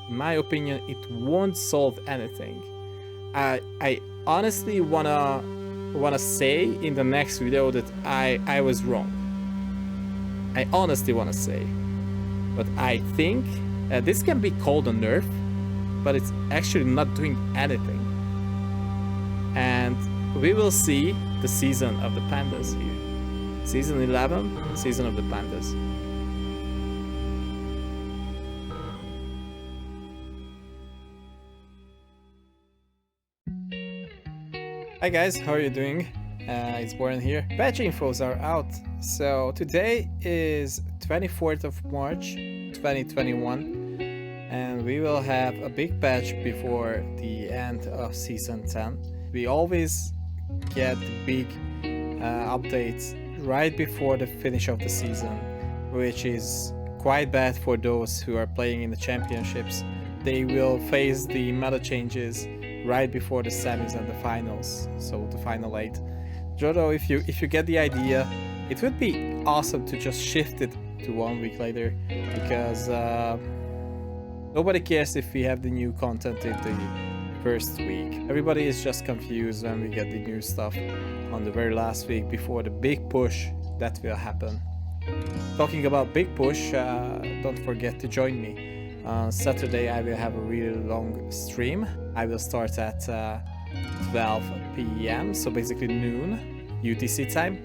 in my opinion, it won't solve anything. I honestly wanna say in the next video that I was wrong. I honestly wanna say, but I think this can be called a nerf, but it's actually not doing anything. And we will see the season of the pandas here. Season 11, season of the pandas. Hi guys, how are you doing? It's Warren here. Patch infos are out. So today is 24th of March 2021 and we will have a big patch before the end of season 10. We always get the big updates right before the finish of the season, which is quite bad for those who are playing in the championships. They will face the meta changes right before the semis and the finals, so the final 8. Jodo, if you get the idea, it would be awesome to just shift it to 1 week later, because nobody cares if we have the new content in the first week. Everybody is just confused when we get the new stuff on the very last week before the big push that will happen. Talking about big push, don't forget to join me. On Saturday I will have a really long stream. I will start at 12 p.m, so basically noon UTC time,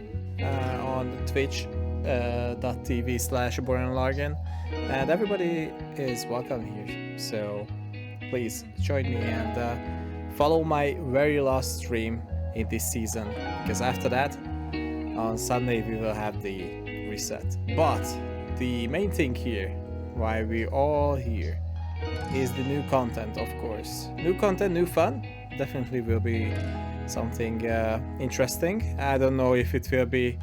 on twitch.tv/BorenLargan, and everybody is welcome here, so please join me and follow my very last stream in this season, because after that on Sunday we will have the reset. But the main thing here, why we're all here, is the new content, of course. New content, new fun, definitely will be something interesting. I don't know if it will be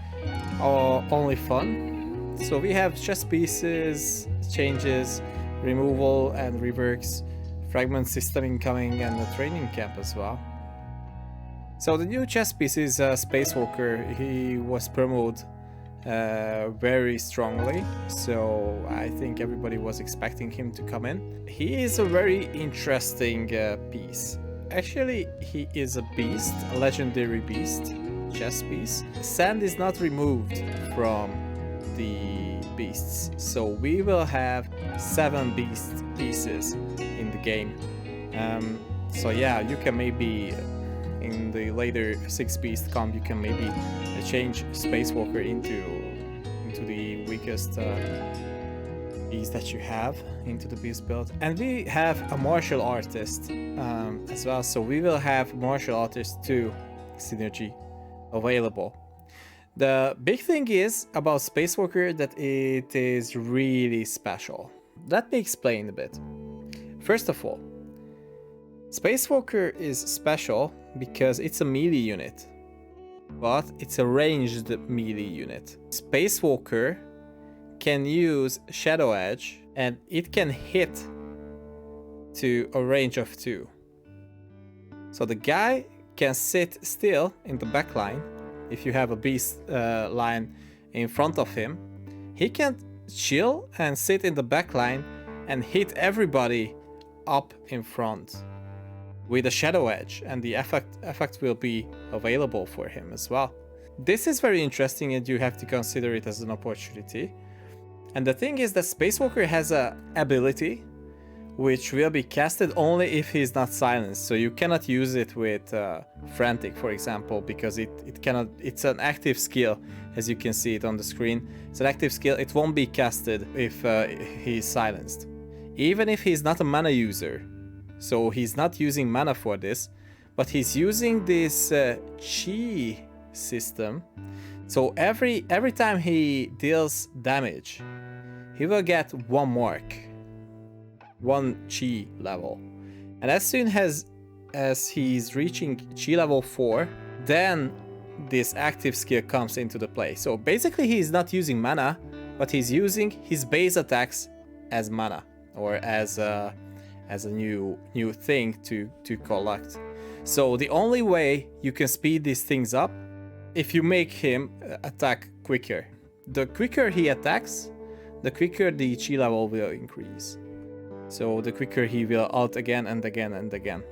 only fun. So we have chess pieces, changes, removal and reworks, fragment system incoming, and a training camp as well. So the new chess piece is Spacewalker. He was promoted very strongly, so I think everybody was expecting him to come in. He is a very interesting piece. Actually, he is a beast, a legendary beast, chess piece. Sand is not removed from the beasts, so we will have 7 beast pieces in the game. So yeah, you can maybe in the later 6 beast comp, you can maybe change Spacewalker into the weakest beast that you have into the beast build. And we have a martial artist as well, so we will have martial artist 2 synergy available. The big thing is about Spacewalker that it is really special. Let me explain a bit. First of all, Spacewalker is special because it's a melee unit, but it's a ranged melee unit. Spacewalker can use Shadow Edge and it can hit to a range of 2. So the guy can sit still in the back line. If you have a beast line in front of him, he can chill and sit in the back line and hit everybody up in front with a Shadow Edge, and the effect will be available for him as well. This is very interesting and you have to consider it as an opportunity. And the thing is that Spacewalker has a ability which will be casted only if he's not silenced. So you cannot use it with Frantic, for example, because it cannot. It's an active skill, as you can see it on the screen. It's an active skill. It won't be casted if he's silenced, even if he's not a mana user. So he's not using mana for this, but he's using this chi system. So every time he deals damage, he will get 1 mark, 1 chi level. And as soon as he's reaching chi level 4, then this active skill comes into the play. So basically he's not using mana, but he's using his base attacks as mana, or as a new thing to collect. So the only way you can speed these things up, if you make him attack quicker. The quicker he attacks, the quicker the chi level will increase. So the quicker he will ult again and again and again.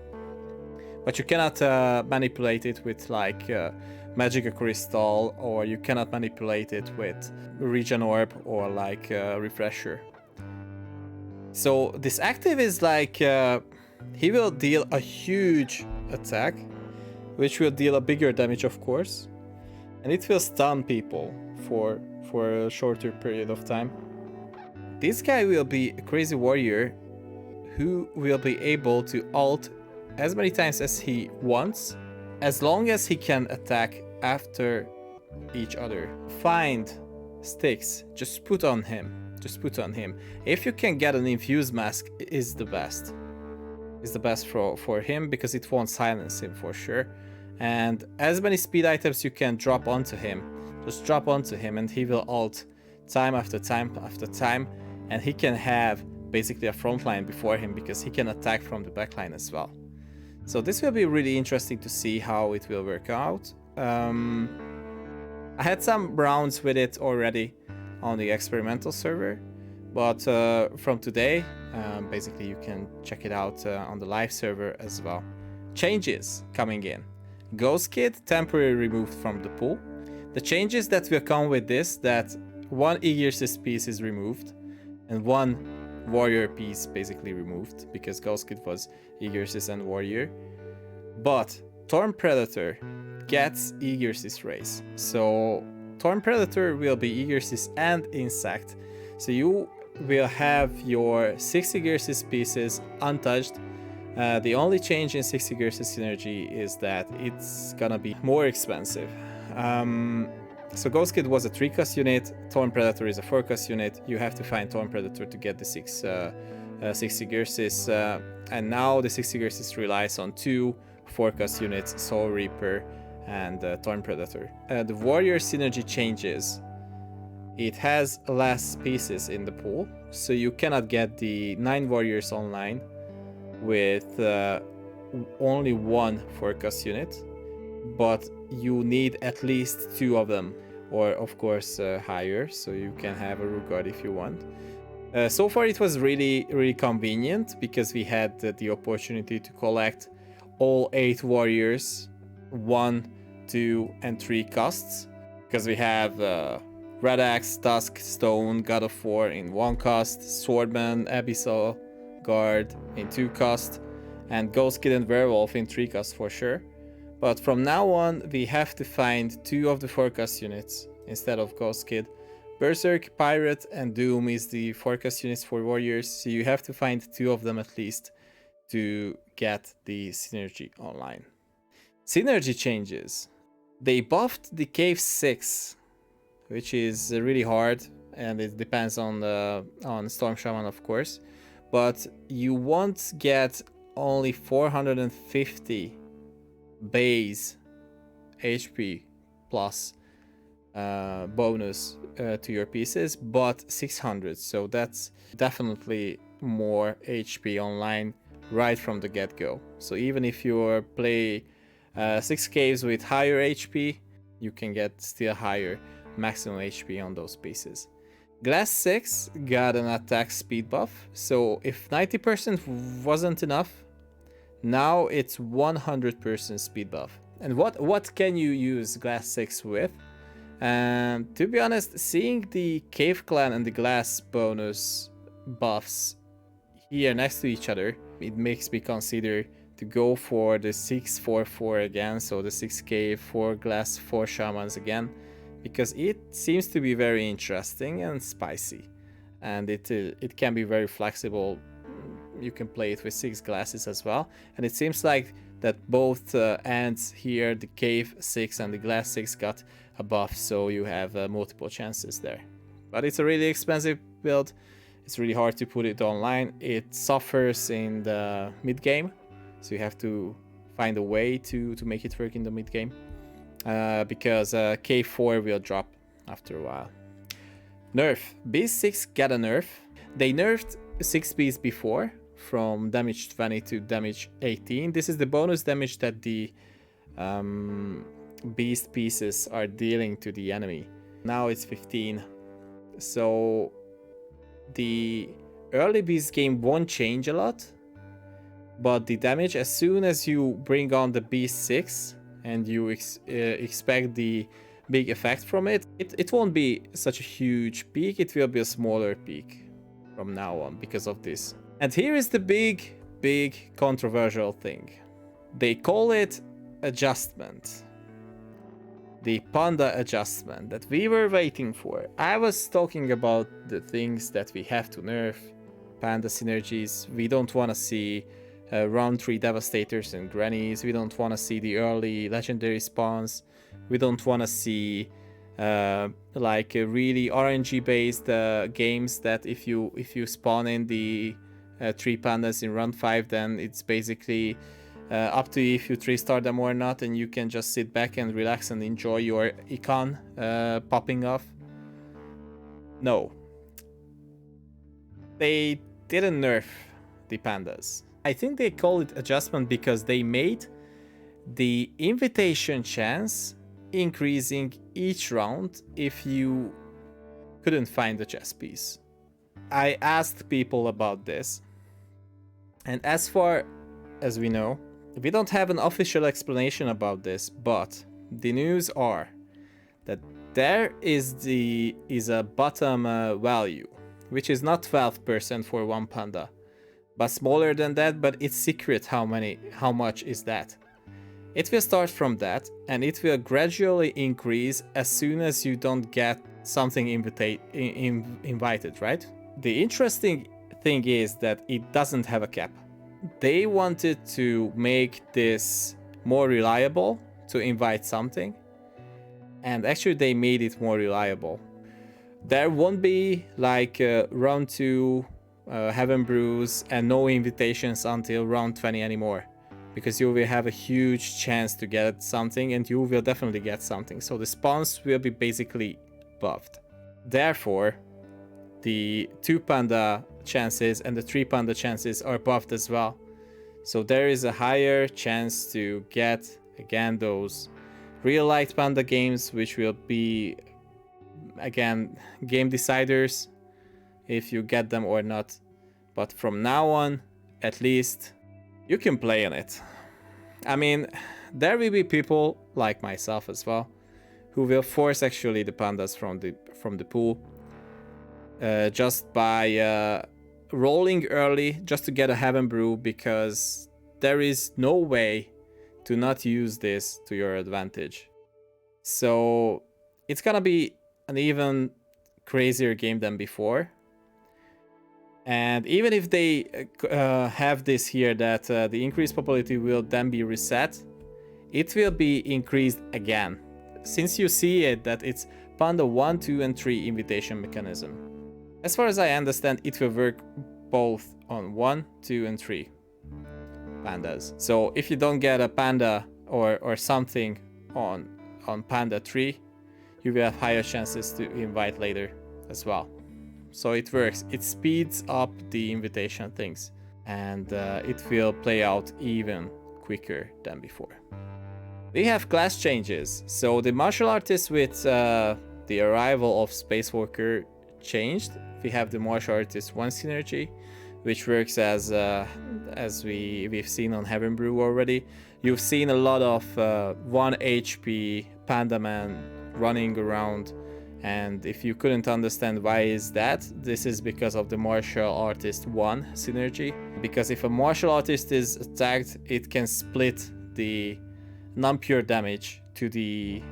But you cannot manipulate it with like Magic Crystal, or you cannot manipulate it with Regen Orb or like Refresher. So this active is like he will deal a huge attack, which will deal a bigger damage, of course, and it will stun people for a shorter period of time. This guy will be a crazy warrior who will be able to ult as many times as he wants, as long as he can attack after each other. Find sticks, just put on him. Just put on him. If you can get an infused mask, is the best. Is the best for him, because it won't silence him for sure. And as many speed items you can drop onto him, just drop onto him and he will ult time after time after time, and he can have basically a front line before him because he can attack from the back line as well. So this will be really interesting to see how it will work out. I had some rounds with it already on the experimental server, but from today, basically you can check it out on the live server as well. Changes coming in. Ghost Kid temporarily removed from the pool. The changes that will come with this, that one Aegir's piece is removed and one warrior piece basically removed, because Ghost Kid was Aegir's and warrior. But Thorn Predator gets Aegir's race. So Thorn Predator will be Aegir's and Insect. So you will have your 6 Aegir's pieces untouched. The only change in 6 Aegir's synergy is that it's gonna be more expensive. So Ghost Kid was a 3-cost unit, Thorn Predator is a 4-cost unit. You have to find Thorn Predator to get the 6 Aegir's, and now the 6 Aegir's relies on 2 4-cost units, Soul Reaper and Thorn Predator. The warrior synergy changes. It has less pieces in the pool, so you cannot get the 9 warriors online with only 1 4-cost unit, but you need at least 2 of them, or of course higher, so you can have a Rugard if you want. So far it was really convenient, because we had the opportunity to collect all 8 warriors, 1, 2 and 3 costs, because we have Red Axe, Tusk, Stone, God of War in 1 cost, Swordman, Abyssal Guard in 2 cost, and Ghost Kid and Werewolf in 3 cost for sure. But from now on we have to find 2 of the 4-cost units instead of Ghost Kid. Berserk, Pirate and Doom is the 4-cost units for warriors, so you have to find 2 of them at least to get the synergy online. Synergy changes. They buffed the Cave 6, which is really hard, and it depends on Storm Shaman, of course. But you won't get only 450 base HP plus bonus to your pieces, but 600. So that's definitely more HP online right from the get-go. So even if you play 6 caves with higher HP, you can get still higher maximum HP on those pieces. Glass 6 got an attack speed buff, so if 90% wasn't enough, now it's 100% speed buff. And what can you use Glass 6 with? To be honest, seeing the Cave Clan and the Glass bonus buffs here next to each other, it makes me consider to go for the 6-4-4 again, so the 6 Cave, 4 Glass, 4 Shamans again, because it seems to be very interesting and spicy, and it can be very flexible. You can play it with 6 glasses as well, and it seems like that both ends here, the Cave 6 and the Glass 6, got a buff, so you have multiple chances there. But it's a really expensive build. It's really hard to put it online. It suffers in the mid game, so you have to find a way to make it work in the mid game, because K4 will drop after a while. Nerf. Beast 6 got a nerf. They nerfed 6 beasts before, from damage 20 to damage 18. This is the bonus damage that the beast pieces are dealing to the enemy. Now it's 15. So the early beast game won't change a lot, but the damage, as soon as you bring on the beast 6 and you expect the big effect from it, it won't be such a huge peak, it will be a smaller peak from now on because of this. And here is the big controversial thing. They call it adjustment. The Panda Adjustment that we were waiting for. I was talking about the things that we have to nerf, Panda synergies. We don't want to see round 3 Devastators and Grannies. We don't want to see the early legendary spawns. We don't want to see like really RNG based games that if you spawn in the 3 pandas in round 5, then it's basically up to you if you 3-star them or not, and you can just sit back and relax and enjoy your icon popping off. No. They didn't nerf the pandas. I think they call it adjustment because they made the invitation chance increasing each round if you couldn't find the chess piece. I asked people about this, and as far as we know, we don't have an official explanation about this, but the news are that there is a bottom value, which is not 12% for one panda, but smaller than that, but it's secret how much is that. It will start from that, and it will gradually increase as soon as you don't get something invited, right? The interesting thing is that it doesn't have a cap. They wanted to make this more reliable to invite something, and actually they made it more reliable. There won't be like round 2 Heaven Brews and no invitations until round 20 anymore, because you will have a huge chance to get something, and you will definitely get something. So the spawns will be basically buffed. Therefore, the 2 panda chances and the 3 panda chances are buffed as well. So there is a higher chance to get again those real light panda games, which will be again game deciders if you get them or not. But from now on, at least, you can play on it. I mean, there will be people like myself as well who will force actually the pandas from the pool just by rolling early just to get a Heaven Brew, because there is no way to not use this to your advantage. So it's gonna be an even crazier game than before. And even if they have this here that the increased probability will then be reset, it will be increased again. Since you see it that it's Panda 1, 2 and 3 invitation mechanism. As far as I understand, it will work both on 1, 2 and 3 pandas. So if you don't get a panda or something on Panda 3, you will have higher chances to invite later as well. So it works. It speeds up the invitation things, and it will play out even quicker than before. We have class changes. So the martial artist with the arrival of Spacewalker changed. We have the martial artist 1 synergy, which works as we've seen on Heaven Brew already. You've seen a lot of 1 HP Panda Man running around. And if you couldn't understand why is that, this is because of the martial artist 1 synergy. Because if a martial artist is attacked, it can split the non-pure damage to the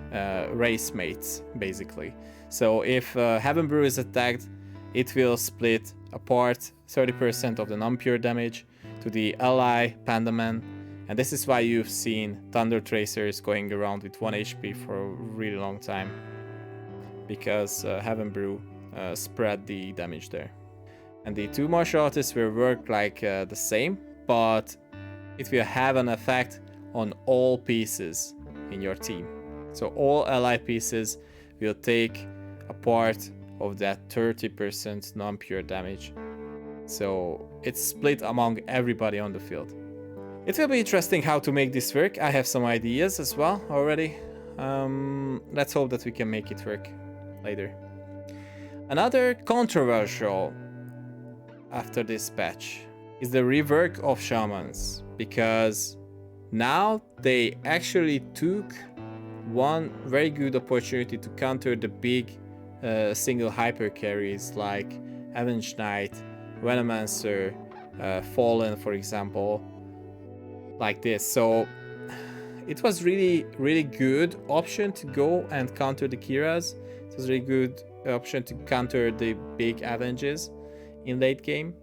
race mates, basically. So if Heaven Brew is attacked, it will split apart 30% of the non-pure damage to the ally Panda Man. And this is why you've seen Thunder Tracers going around with 1 HP for a really long time, because Heaven Brew spread the damage there. And the 2 martial artists will work like the same, but it will have an effect on all pieces in your team. So all ally pieces will take a part of that 30% non-pure damage. So it's split among everybody on the field. It will be interesting how to make this work. I have some ideas as well already. Let's hope that we can make it work later. Another controversial after this patch is the rework of shamans, because now they actually took one very good opportunity to counter the big single hyper carries like Avenged Knight, Venomancer, Fallen, for example, like this. So it was really good option to go and counter the Kiras. It was a really good option to counter the big Avenges in late game.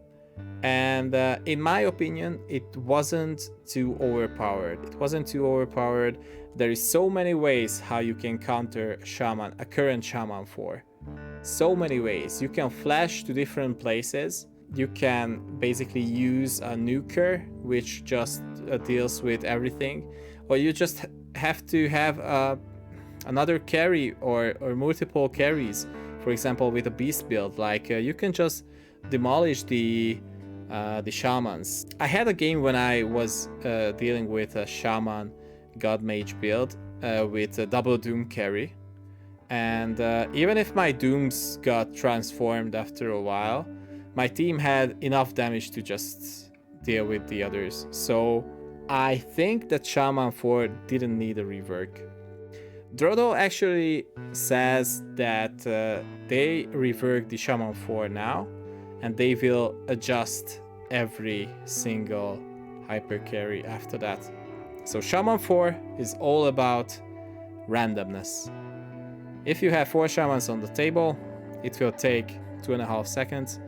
And in my opinion, it wasn't too overpowered. It wasn't too overpowered. There is so many ways how you can counter Shaman, a current Shaman 4. So many ways. You can flash to different places. You can basically use a nuker, which just deals with everything. Or you just have to have another carry or multiple carries. For example, with a beast build, like you can just demolish the shamans. I had a game when I was dealing with a shaman god mage build with a double doom carry, and even if my dooms got transformed after a while, my team had enough damage to just deal with the others. So I think that Shaman 4 didn't need a rework. Drodo actually says that they rework the Shaman 4 now, and they will adjust every single hyper carry after that. So Shaman 4 is all about randomness. If you have 4 shamans on the table, it will take 2.5 seconds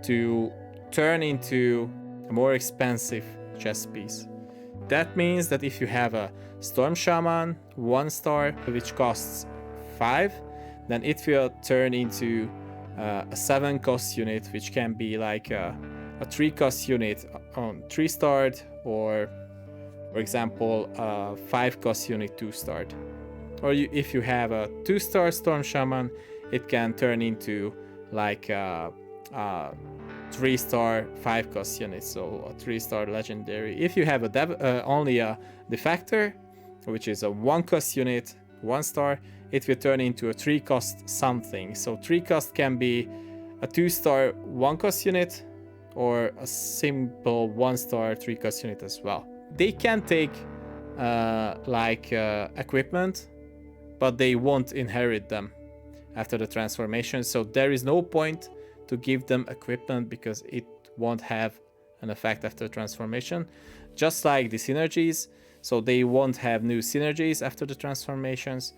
to turn into a more expensive chess piece. That means that if you have a Storm Shaman 1 star, which costs 5, then it will turn into a 7 cost unit, which can be like a 3 cost unit on 3 starred, or for example a 5 cost unit 2 starred. Or if you have a 2-star Storm Shaman, it can turn into like a 3-star 5 cost unit, so a 3-star legendary. If you have only a Defector, which is a 1 cost unit 1 star, it will turn into a 3 cost something. So 3 cost can be a 2-star 1 cost unit, or a simple 1-star 3 cost unit as well. They can take equipment, but they won't inherit them after the transformation. So there is no point to give them equipment because it won't have an effect after transformation. Just like the synergies, so they won't have new synergies after the transformations.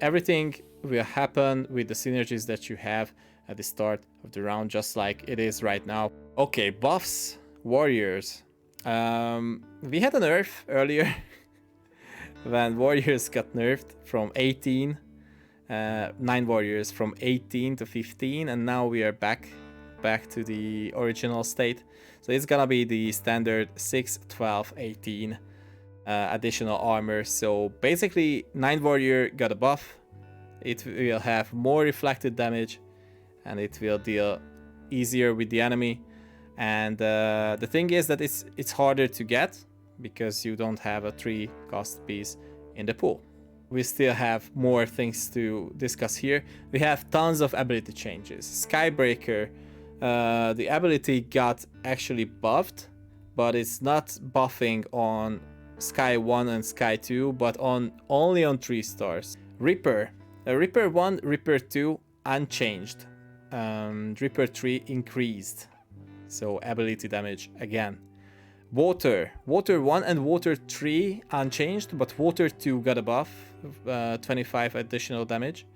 Everything will happen with the synergies that you have at the start of the round, just like it is right now. Okay, buffs, warriors. We had a nerf earlier when warriors got nerfed from 18, 9 warriors from 18 to 15, and now we are back to the original state. So it's gonna be the standard 6, 12, 18 additional armor. So basically 9 warrior got a buff. It will have more reflected damage, and it will deal easier with the enemy. And the thing is that it's harder to get because you don't have a 3 cost piece in the pool. We still have more things to discuss here. We have tons of ability changes. Skybreaker, the ability got actually buffed, but it's not buffing on Sky 1 and Sky 2, but only on 3 stars. Reaper, Reaper 1, Reaper 2 unchanged. Reaper 3 increased, so ability damage again. Water 1 and Water 3 unchanged, but Water 2 got a buff, 25 additional damage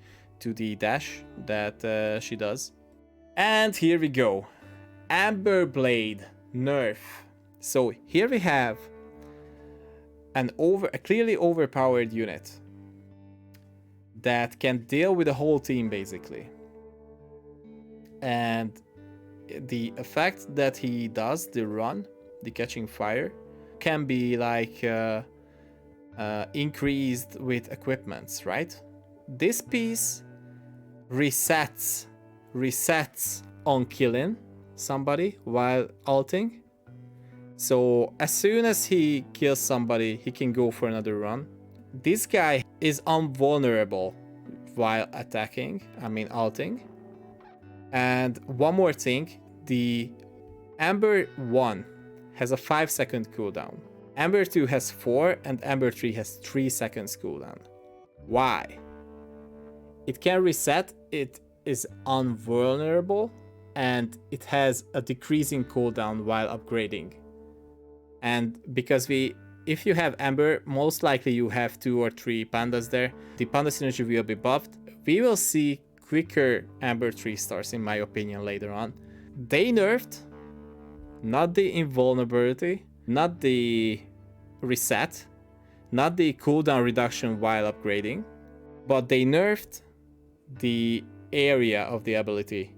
to the dash that she does. And here we go, Amber Blade nerf. So here we have a clearly overpowered unit that can deal with the whole team basically. And the effect that he does, the run, the catching fire, can be like increased with equipments, right? This piece resets on killing somebody while ulting. So as soon as he kills somebody, he can go for another run. This guy is invulnerable while attacking, ulting. And one more thing, the Ember 1 has a 5-second cooldown. Ember 2 has 4 and Ember 3 has 3 seconds cooldown. Why? It can reset, it is invulnerable, and it has a decreasing cooldown while upgrading. And because if you have Ember, most likely you have 2 or 3 pandas there. The panda synergy will be buffed. We will see quicker Ember 3 stars in my opinion later on. They nerfed not the invulnerability, not the reset, not the cooldown reduction while upgrading, but they nerfed the area of the ability,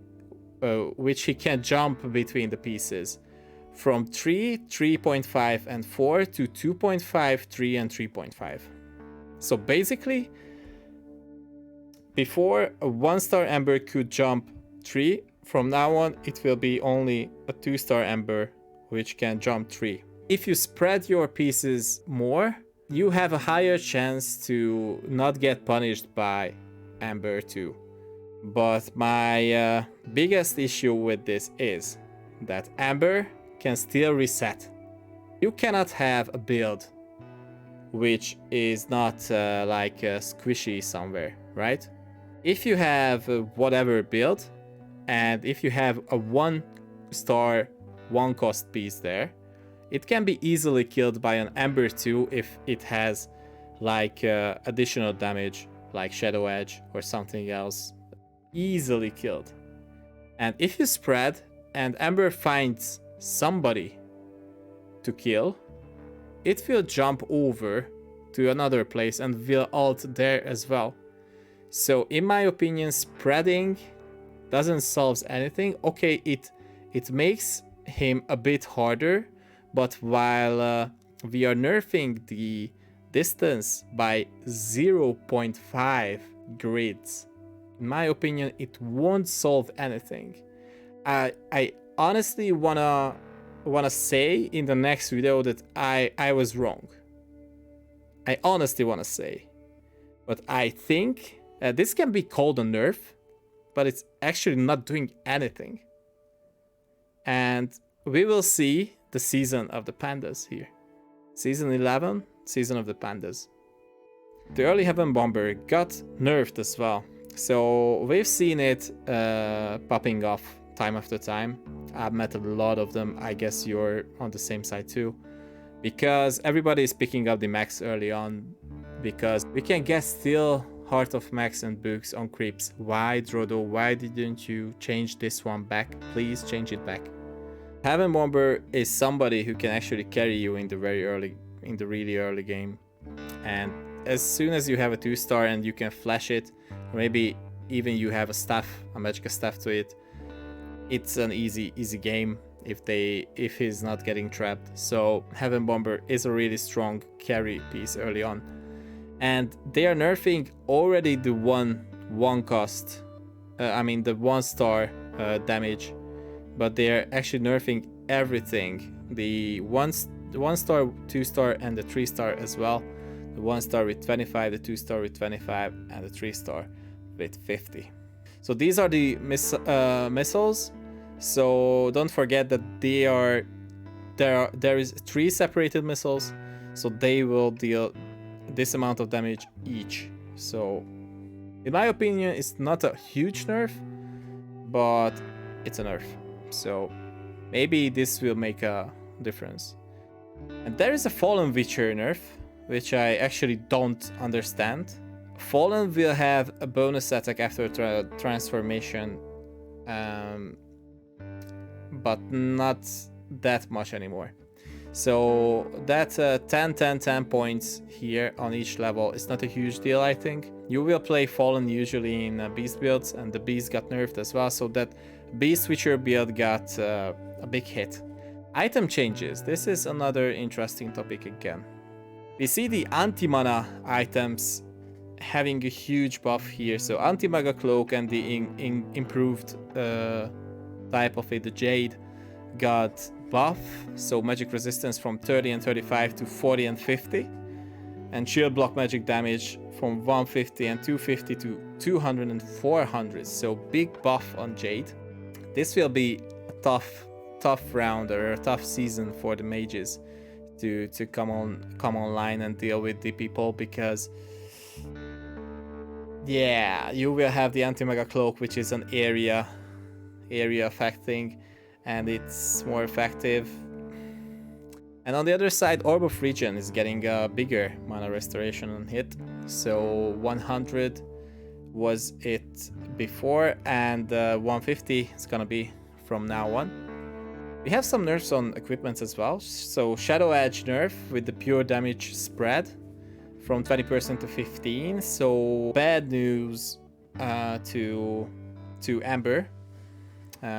which he can jump between the pieces from 3, 3.5 and 4 to 2.5, 3 and 3.5. So basically, before a 1-star Ember could jump 3, from now on it will be only a 2-star Ember which can jump 3. If you spread your pieces more, you have a higher chance to not get punished by Ember 2. But my biggest issue with this is that Ember can still reset. You cannot have a build which is not squishy somewhere, right? If you have whatever build, and if you have a 1-star 1-cost piece there, it can be easily killed by an Ember 2 if it has additional damage like Shadow Edge or something else. Easily killed. And if you spread and Ember finds somebody to kill, it will jump over to another place and will ult there as well. So in my opinion, spreading doesn't solve anything. Okay, it makes him a bit harder, but while we are nerfing the distance by 0.5 grids, in my opinion, it won't solve anything. I honestly wanna say in the next video that I was wrong. I honestly wanna say, but I think this can be called a nerf, but it's actually not doing anything. And we will see the season of the pandas here. Season 11, season of the pandas. The early Heaven Bomber got nerfed as well. So we've seen it popping off time after time. I've met a lot of them. I guess you're on the same side too. Because everybody is picking up the max early on. Because we can get still Heart of Max and books on creeps. Why, Drodo? Why didn't you change this one back? Please change it back. Heaven Bomber is somebody who can actually carry you in the really early game. And as soon as you have a 2-star and you can flash it, or maybe even you have a staff, a magical staff to it, it's an easy game if he's not getting trapped. So Heaven Bomber is a really strong carry piece early on. And they are nerfing already the the 1-star damage, but they are actually nerfing everything. The 1-star, 2-star, and the 3-star as well. The 1-star with 25, the 2-star with 25, and the 3-star with 50. So these are the missiles. So don't forget that there is 3 separated missiles, so they will deal this amount of damage each. So in my opinion, it's not a huge nerf, but it's a nerf. So maybe this will make a difference. And there is a Fallen Witcher nerf, which I actually don't understand. Fallen will have a bonus attack after transformation, but not that much anymore. So that 10 points here on each level is not a huge deal, I think. You will play Fallen usually in Beast builds, and the Beast got nerfed as well, so that Beast Witcher build got a big hit. Item changes. This is another interesting topic again. We see the anti-mana items having a huge buff here. So Anti-Maga Cloak and the improved type of it, the Jade, got buff. So magic resistance from 30 and 35 to 40 and 50. And shield block magic damage from 150 and 250 to 200 and 400. So big buff on Jade. This will be a tough round or a tough season for the mages to come online and deal with the people, because yeah, you will have the anti-mega cloak, which is an area affecting, and it's more effective. And on the other side, Orb of Regen is getting a bigger mana restoration on hit, so 100 was it before, and 150 is gonna be from now on. We have some nerfs on equipments as well. So Shadow Edge nerf with the pure damage spread from 20% to 15. So bad news to EMBER,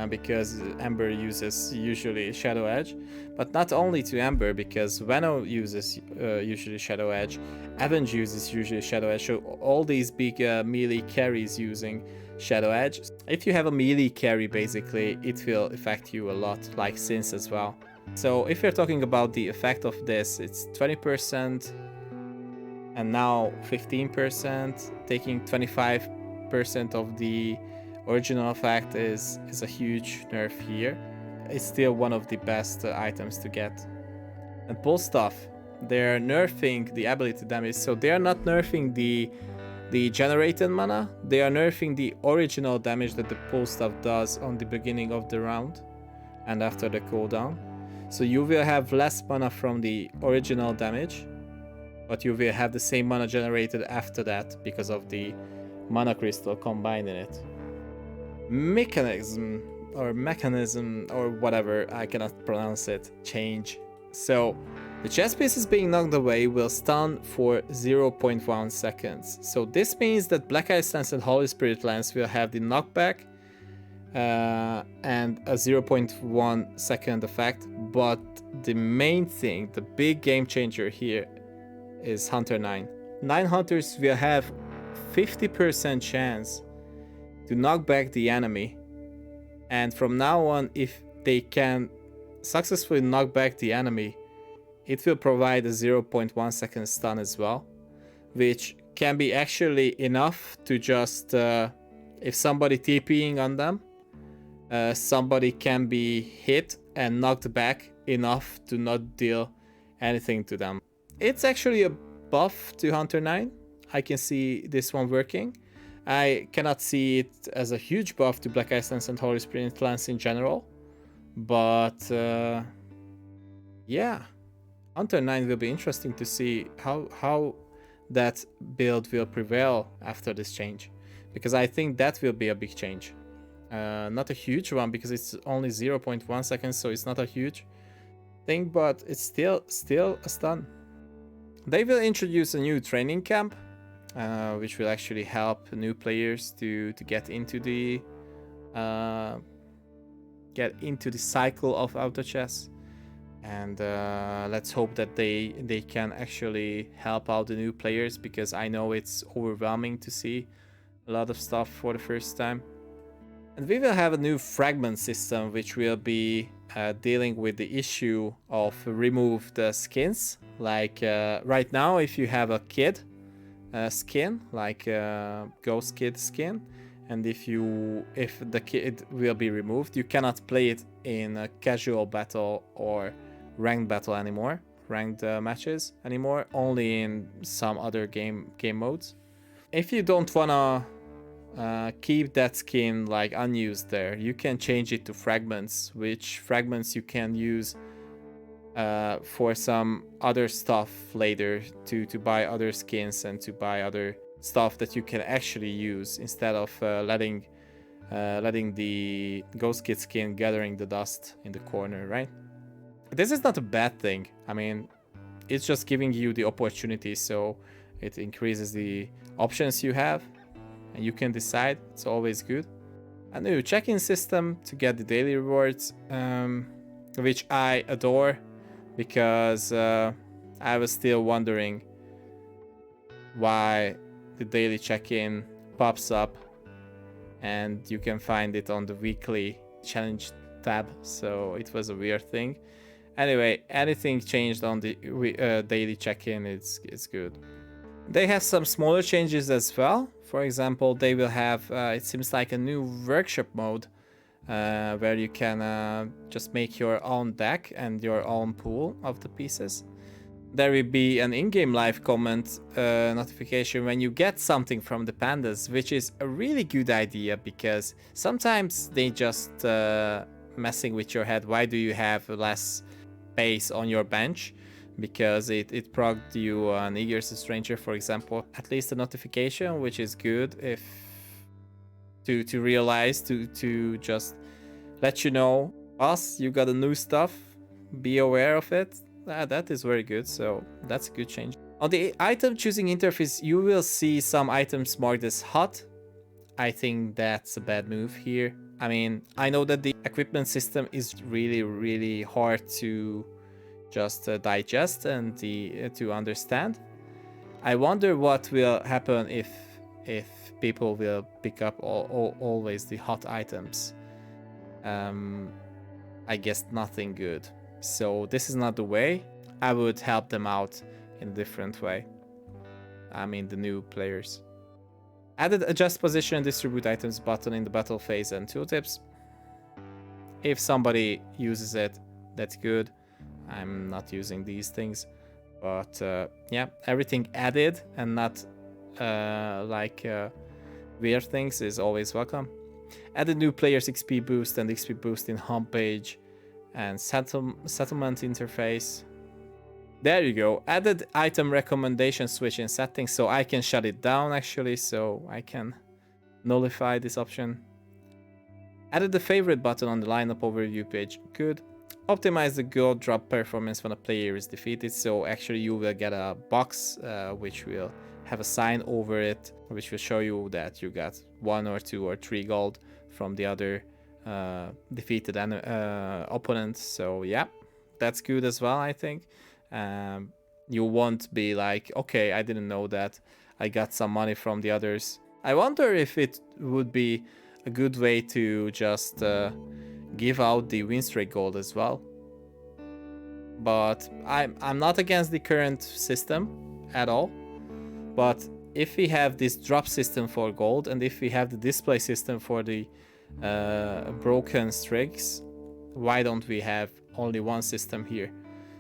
because EMBER uses usually Shadow Edge, but not only to EMBER, because Veno uses usually Shadow Edge, Avenge uses usually Shadow Edge, so all these big melee carries using Shadow Edge. If you have a melee carry, basically, it will affect you a lot, like Sins as well. So if you're talking about the effect of this, it's 20%, and now 15%, taking 25% of the original effect is a huge nerf here. It's still one of the best items to get. And pull stuff, they're nerfing the ability damage, so they are not nerfing the generated mana, they are nerfing the original damage that the pull stuff does on the beginning of the round and after the cooldown. So you will have less mana from the original damage, but you will have the same mana generated after that because of the mana crystal combined in it. Mechanism or whatever, I cannot pronounce it, change. So the chess pieces being knocked away will stun for 0.1 seconds. So this means that Black Ice Lance and Holy Spirit Lance will have the knockback and a 0.1 second effect, but the main thing, the big game changer here is Hunter 9. 9 Hunters will have 50% chance to knock back the enemy, and from now on, if they can successfully knock back the enemy, it will provide a 0.1 second stun as well, which can be actually enough to just, if somebody TPing on them, somebody can be hit and knocked back enough to not deal anything to them. It's actually a buff to Hunter 9. I can see this one working. I cannot see it as a huge buff to Black Ice Lance and Holy Spirit Lance in general, but yeah, Hunter 9 will be interesting to see how that build will prevail after this change, because I think that will be a big change. Not a huge one, because it's only 0.1 seconds, so it's not a huge thing, but it's still a stun. They will introduce a new training camp, which will actually help new players to get into the cycle of auto chess, and let's hope that they can actually help out the new players, because I know it's overwhelming to see a lot of stuff for the first time. And we will have a new Fragment System, which will be dealing with the issue of removed skins. Like right now, if you have a kid skin, like Ghost Kid skin, and if the kid will be removed, you cannot play it in a casual battle or ranked battle anymore, ranked matches anymore, only in some other game modes. If you don't wanna keep that skin like unused there, you can change it to fragments, which fragments you can use for some other stuff later, to buy other skins and to buy other stuff that you can actually use, instead of letting the Ghost Kid skin gathering the dust in the corner, right? This is not a bad thing. I mean, it's just giving you the opportunity, so it increases the options you have and you can decide. It's always good. A new check-in system to get the daily rewards, which I adore, because I was still wondering why the daily check-in pops up and you can find it on the weekly challenge tab, so it was a weird thing. Anyway, anything changed on the daily check-in, it's good. They have some smaller changes as well. For example, they will have, it seems like, a new workshop mode where you can just make your own deck and your own pool of the pieces. There will be an in-game live comment notification when you get something from the pandas, which is a really good idea because sometimes they just messing with your head. Why do you have less space on your bench? Because it progged you an Eager's Stranger, for example. At least a notification, which is good if to realize, to just let you know, boss, you got a new stuff, be aware of it. That is very good, so that's a good change. On the item choosing interface, you will see some items marked as hot. I think that's a bad move here. I mean, I know that the equipment system is really hard to just digest and to understand. I wonder what will happen if people will pick up always the hot items. I guess nothing good. So this is not the way. I would help them out in a different way. I mean, the new players. Added adjust position and distribute items button in the battle phase and tooltips. If somebody uses it, that's good. I'm not using these things, but yeah, everything added and not weird things is always welcome. Added new players XP boost and XP boost in homepage and settlement interface. There you go. Added item recommendation switch in settings, so I can shut it down actually, so I can nullify this option. Added the favorite button on the lineup overview page. Good. Optimize the gold drop performance when a player is defeated, so actually you will get a box which will have a sign over it, which will show you that you got 1 or 2 or 3 gold from the other defeated opponent. So yeah, that's good as well, I think. You won't be like, okay, I didn't know that, I got some money from the others. I wonder if it would be a good way to just give out the win streak gold as well. But I'm not against the current system at all. But if we have this drop system for gold, and if we have the display system for the broken streaks, why don't we have only one system here?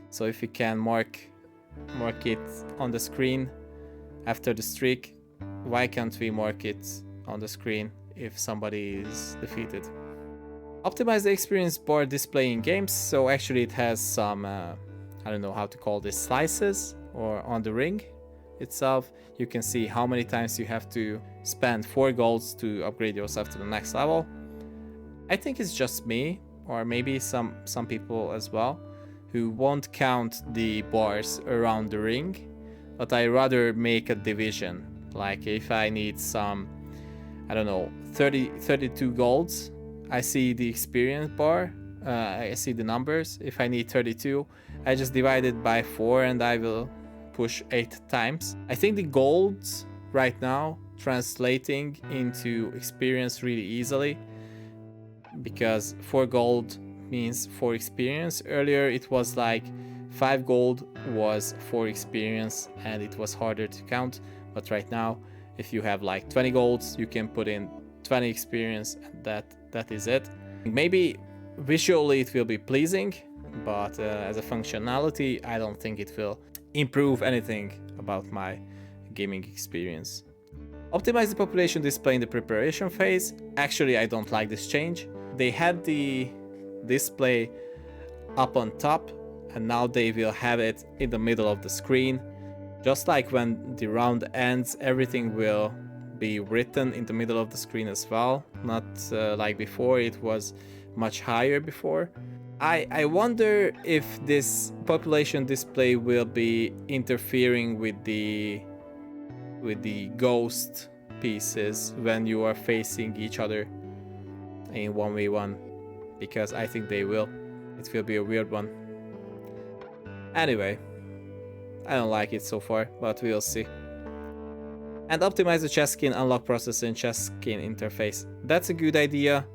So if we can mark it on the screen after the streak, why can't we mark it on the screen if somebody is defeated? Optimize the experience bar display in games. So actually it has some, I don't know how to call this, slices, or on the ring itself. You can see how many times you have to spend 4 golds to upgrade yourself to the next level. I think it's just me, or maybe some people as well, who won't count the bars around the ring, but I rather make a division. Like if I need some, I don't know, 32 golds, I see the experience bar, I see the numbers. If I need 32, I just divide it by 4 and I will push 8 times. I think the golds right now translating into experience really easily, because 4 gold means 4 experience. Earlier it was like 5 gold was 4 experience and it was harder to count, but right now if you have like 20 golds, you can put in 20 experience, and that is it. Maybe visually it will be pleasing, but as a functionality, I don't think it will improve anything about my gaming experience. Optimize the population display in the preparation phase. Actually, I don't like this change. They had the display up on top, and now they will have it in the middle of the screen. Just like when the round ends, everything will be written in the middle of the screen as well. Not like before, it was much higher before. I wonder if this population display will be interfering with the ghost pieces when you are facing each other in 1v1, because I think they will. It will be a weird one. Anyway, I don't like it so far, but we'll see. And optimize the chest skin unlock process in chest skin interface. That's a good idea.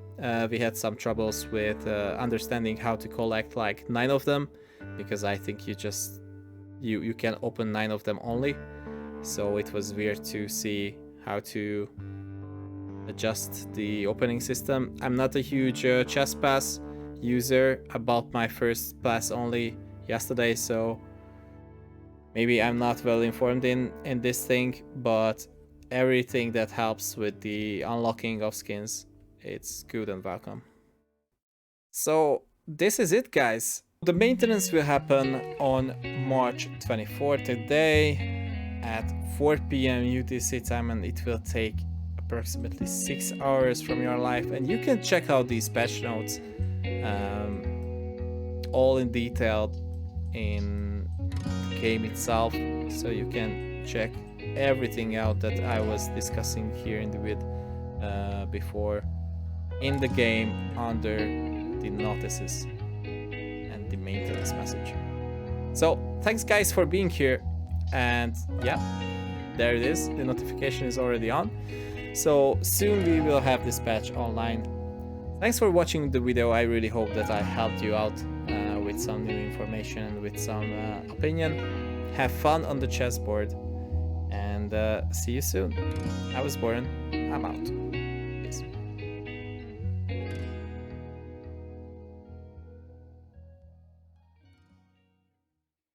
We had some troubles with understanding how to collect like 9 of them, because I think you can open 9 of them only. So it was weird to see how to adjust the opening system. I'm not a huge chess pass user. I bought my first pass only yesterday, so maybe I'm not well informed in this thing, but everything that helps with the unlocking of skins, it's good and welcome. So this is it, guys. The maintenance will happen on March 24th today at 4 p.m. UTC time, and it will take approximately 6 hours from your life. And you can check out these patch notes all in detail in the game itself, so you can check everything out that I was discussing here in the vid before in the game under the notices and the maintenance message. So thanks guys for being here, and yeah, there it is, the notification is already on, so soon we will have this patch online. Thanks for watching the video. I really hope that I helped you out with some new information, with some opinion. Have fun on the chessboard, and see you soon. I was Boran, I'm out.